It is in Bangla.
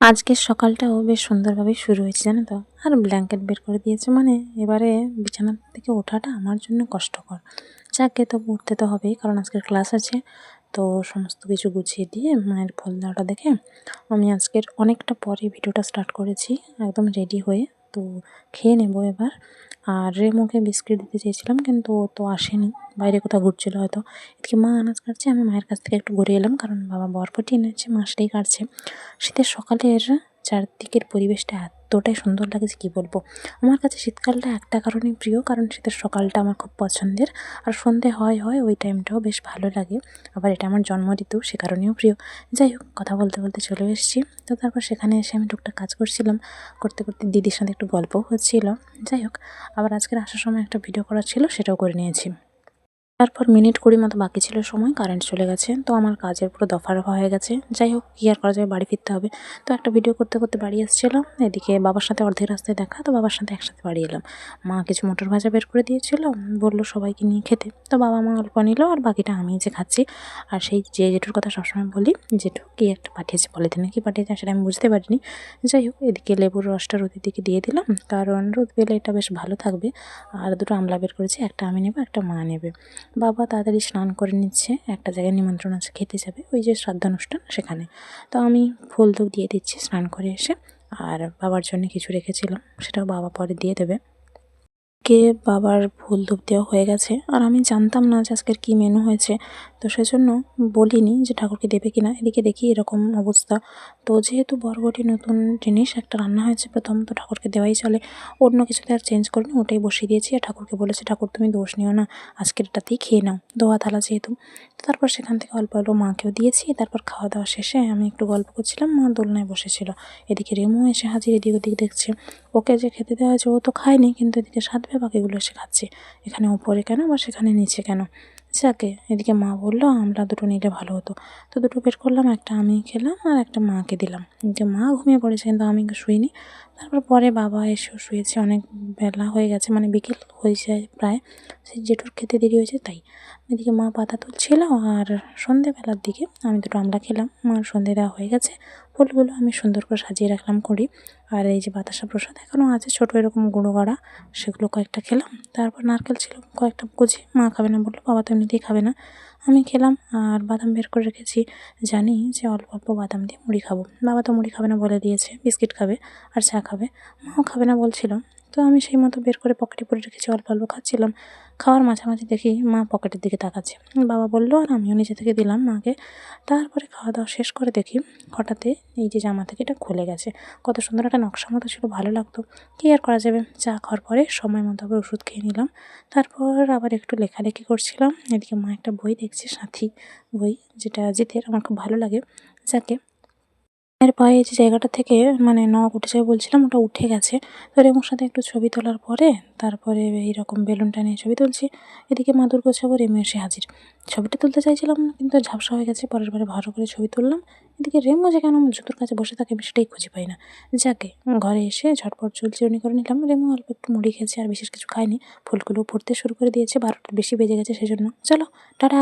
আজকের সকালটাও বেশ সুন্দরভাবেই শুরু হয়েছে জানো তো। আর ব্ল্যাঙ্কেট বের করে দিয়েছে মানে এবারে বিছানা থেকে ওঠাটা আমার জন্য কষ্টকর। যাকে তবু উঠতে তো হবেই, কারণ আজকের ক্লাস আছে। তো সমস্ত কিছু গুছিয়ে দিয়ে মায়ের ফল দেওয়াটা দেখে আমি আজকের অনেকটা পরে ভিডিওটা স্টার্ট করেছি, একদম রেডি হয়ে। তো খেয়ে নেবো এবার। আর রেমোকে বিস্কিট দিতে চেয়েছিলাম কিন্তু ও তো আসেনি, বাইরে কোথাও ঘুরছিল হয়তো। এদিকে মা আনাজ কাটছে, আমি মায়ের কাছ থেকে একটু ঘুরে এলাম, কারণ বাবা বরবটি এনেছে, মা সেটাই কাটছে। শীতের সকালের চারদিকের পরিবেশটা এতটাই সুন্দর লাগছে কি বলবো। আমার কাছে শীতকালটা একটা কারণেই প্রিয়, কারণ শীতের সকালটা আমার খুব পছন্দের। আর সন্ধে হয় ওই টাইমটাও বেশ ভালো লাগে। আবার এটা আমার জন্ম ঋতু, সে কারণেও প্রিয়। যাই হোক, কথা বলতে বলতে চলে এসেছি। তো তারপর সেখানে এসে আমি টুকটাক কাজ করছিলাম, করতে করতে দিদির সাথে একটু গল্পও হচ্ছিল। যাই হোক, আবার আজকের আসার সময় একটা ভিডিও করার ছিল, সেটাও করে নিয়েছি। তারপর মিনিট ২০ মতো বাকি ছিল সময়, কারেন্ট চলে গেছে। তো আমার কাজের পুরো দফারফা হয়ে গেছে। যাই হোক, কি আর করা যাবে, বাড়ি ফিরতে হবে। তো একটা ভিডিও করতে করতে বাড়ি এসেছিলাম। এদিকে বাবার সাথে অর্ধেক রাস্তায় দেখা, তো বাবার সাথে একসাথে বাড়ি এলাম। মা কিছু মটর ভাজা বের করে দিয়েছিল, বললো সবাইকে নিয়ে খেতে। তো বাবা মা অল্প নিল, আর বাকিটা আমি যে খাচ্ছি। আর সেই জেঠুর কথা সবসময় বলি, জেঠু কি একটা পাঠিয়েছে, পলিথিনে কি পাঠিয়েছে সেটা আমি বুঝতে পারিনি। যাই হোক, এদিকে লেবুর রসটা রোদের দিকে দিয়ে দিলাম, কারণ রোদ পেলে এটা বেশ ভালো থাকবে। আর দুটো আমলা বের করেছি, একটা আমি নেবো, একটা মা নেবে। বাবা তাড়াতাড়ি স্নান করে নিচ্ছে, একটা জায়গায় নিমন্ত্রণ আছে, খেতে যাবে, ওই যে শ্রাদ্ধানুষ্ঠান সেখানে। তো আমি ফুল ধূপ দিয়ে দিচ্ছি স্নান করে এসে। আর বাবার জন্য কিছু রেখেছিলাম, সেটাও বাবা পরে দিয়ে দেবে। বাবার ফুল ধূপ দেওয়া হয়ে গেছে, আর আমি জানতাম না যে আজকের কী মেনু হয়েছে। তো সেজন্য বলিনি যে ঠাকুরকে দেবে কিনা। এদিকে দেখি এরকম অবস্থা। তো যেহেতু বরবটি নতুন জিনিস একটা রান্না হয়েছে প্রথম, তো ঠাকুরকে দেওয়াই চলে। অন্য কিছুতে আর চেঞ্জ করিনি, ওটাই বসিয়ে দিয়েছি। আর ঠাকুরকে বলেছি, ঠাকুর তুমি দোষ নিও না, আজকের এটাতেই খেয়ে নাও, দোয়া থালা যেহেতু। তো তারপর সেখান থেকে অল্প অল্প মাকেও দিয়েছি। তারপর খাওয়া দাওয়া শেষে আমি একটু গল্প করছিলাম, মা দোলনায় বসেছিল। এদিকে রেমু এসে হাজির, এদিক ওদিক দেখছে। ওকে যে খেতে দেওয়া হয়েছে ও তো খায়নি, কিন্তু এদিকে সাধবে বাকিগুলো এসে খাচ্ছে। এখানে উপরে কেন বা সেখানে নিচে কেন। যাকে, এদিকে মা বললো আমরা দুটো নিলে ভালো হতো। তো দুটো বের করলাম, একটা আমি খেলাম আর একটা মাকে দিলাম। এদিকে মা ঘুমিয়ে পড়েছে, কিন্তু আমি শুইনি। তারপর পরে বাবা এসেও শুয়েছে, অনেক বেলা হয়ে গেছে, মানে বিকেল হয়ে যায় প্রায়। সেই জেঠুর খেতে দেরি হয়েছে তাই। এদিকে মা পাতা তুলছিল, আর সন্ধেবেলার দিকে আমি দুটো আমড়া খেলাম। মার সন্ধে দেওয়া হয়ে গেছে। ফুলগুলো আমি সুন্দর করে সাজিয়ে রাখলাম করি। আর এই যে বাতাসা প্রসাদ এখনও আছে ছোটো এরকম গুঁড়ো করা, সেগুলো কয়েকটা খেলাম। তারপর নারকেল ছিল কয়েকটা কুচি, মা খাবে না বললো, বাবা তো এমনিতেই খাবে না, আমি খেলাম। আর বাদাম বের করে রেখেছি, জানি যে অল্প অল্প বাদাম দিয়ে মুড়ি খাবো। বাবা তো মুড়ি খাবে না বলে দিয়েছে, বিস্কিট খাবে আর চা খাবে। মাও খাবে না বলছিল। তো আমি সেই মতো বের করে পকেটে পরে রেখেছি, অল্প অল্প খাচ্ছিলাম। খাওয়ার মাঝামাঝি দেখি মা পকেটের দিকে তাকাচ্ছে। বাবা বললো, আর আমিও নিজে থেকে দিলাম মাকে। তারপরে খাওয়া দাওয়া শেষ করে দেখি হঠাৎই এই যে জামা থেকে এটা খুলে গেছে। কত সুন্দর একটা নকশা মতো ছিল, ভালো লাগতো। কী আর করা যাবে, চা খাওয়ার পরে সময় মতো আবার ওষুধ খেয়ে নিলাম। তারপর আবার একটু লেখালেখি করছিলাম। এদিকে মা একটা বই দেখছে, সাথী বই, যেটা জিতের, আমার খুব ভালো লাগে। যাকে, এর পায়ে যে জায়গাটা থেকে মানে নখ উঠে যাবে বলছিলাম, ওটা উঠে গেছে। তো রেমুর সাথে একটু ছবি তোলার পরে তারপরে এইরকম বেলুনটা নিয়ে ছবি তুলছি। এদিকে মা দুর্গোৎসব, রেমু এসে হাজির। ছবিটা তুলতে চাইছিলাম না, কিন্তু ঝাপসা হয়ে গেছে, পরের বারে ভালো করে ছবি তুললাম। এদিকে রেমু যে কেন আমার জুতোর কাছে বসে থাকে আমি সেটাই খুঁজে পাই না। যাকে, ঘরে এসে ঝটপট চুলচিরুনি করে নিলাম। রেমু অল্প একটু মুড়ি খেয়েছে, আর বিশেষ কিছু খায়নি। ফুলগুলো পড়তে শুরু করে দিয়েছে, ১২টার বেশি বেজে গেছে সেজন্য। চলো, টাটা।